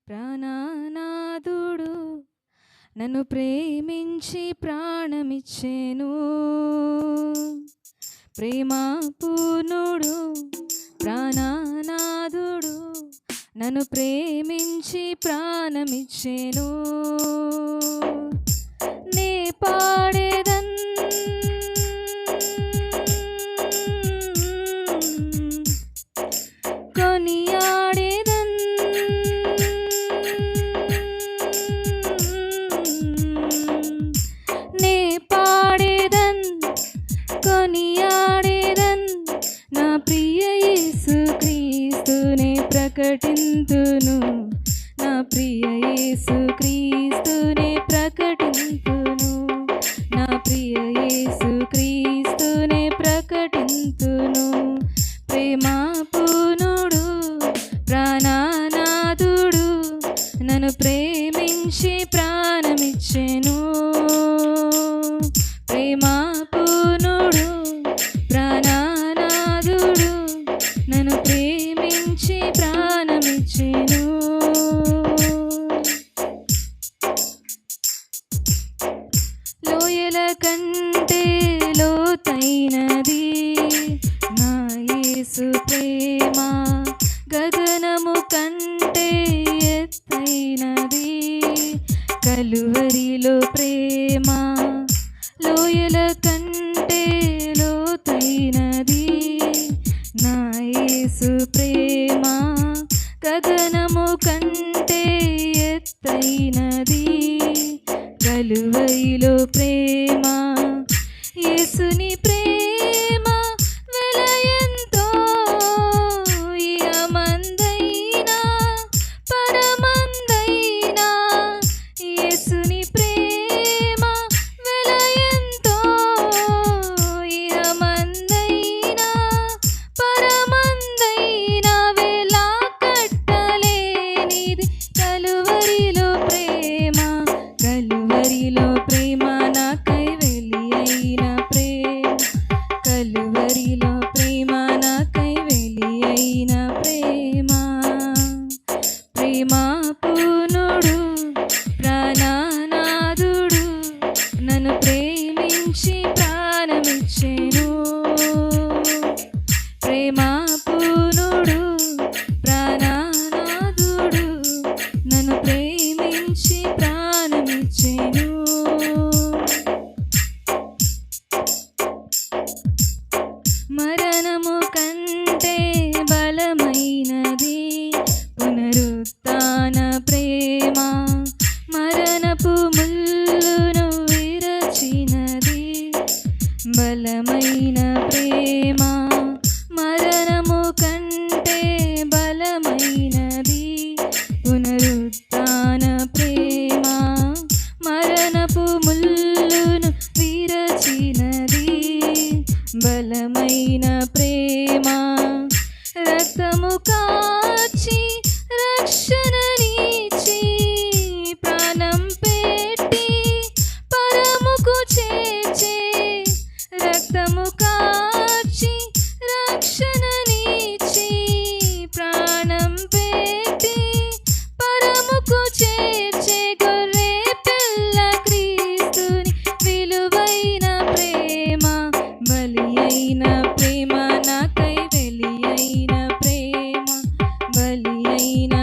ప్రాణనాథుడు నన్ను ప్రేమించి ప్రాణమిచ్చెను. ప్రేమ పూర్ణుడు ప్రాణనాథుడు నన్ను ప్రేమించి ప్రాణమిచ్చెను. నే పాడేదన్ కొనియాడేదన్ నే పాడేదన్ కొనియాడేదన్ నా ప్రియ యేసు క్రీస్తునే ప్రకటింతును. నా ప్రియ యేసు క్రీస్తునే ప్రకటింతును. నా ప్రియ యేసు క్రీస్తునే ప్రకటింతును. ప్రేమ పూర్ణుడు ప్రాణనాథుడు నన్ను ప్రేమించి ప్రాణమిచ్చెను. ప్రేమ పూర్ణుడు ప్రాణనాథుడు నన్ను ప్రేమించి ప్రాణమిచ్చెను. లోయల కంటే లోతైనది నా యేసు ప్రేమ, గగనము కంటే ఎత్తైనది కలువరిలో ప్రేమ. లోయల కంటే లోతైనది నా యేసు ప్రేమ, గగనము కంటే ఎత్తైనది కలువరిలో ప్రేమ. యేసుని ప్రేమ వెలయంతో ఇహమందైనా పరమందైనా. యేసుని ప్రేమ వెలయంతో ఇహమందైనా పరమందైనా వేలా కట్టలేనిది కలువరిలో ప్రేమ. కలువరిలో ప్రేమ నాకై వెలి అయిన ప్రేమ. కలువరిలో ప్రేమ నాకై వెలి అయిన ప్రేమ. ప్రేమ పూర్ణుడు ప్రాణనాథుడు నన్ను ప్రేమించి ప్రాణమిచ్చెను. ప్రేమ పూర్ణుడు ప్రాణనాథుడు నన్ను ప్రేమించి ప్రాణమిచ్చెను. మరణము కంటే బలమైనది పునరుత్థాన ప్రేమ. మరణపు ముల్లును విరచినది బలమైన ప్రేమ. మరణము కంటే బలమైనది పునరుత్థాన ప్రేమ. మరణపు ముల్లును విరచినది బలమైన ప్రేమ. రక్తము కాచి రక్షణనిచ్చి ప్రాణం పెట్టి పరముకు చేర్చే. రక్తము కాచి రక్షణనిచ్చి ప్రాణం పెట్టి పరముకు చేర్చే గొర్రె పిల్ల క్రీస్తుని విలువైన ప్రేమ. బలి అయిన ప్రేమ నాకై వెలి అయిన ప్రేమ. బలి అయిన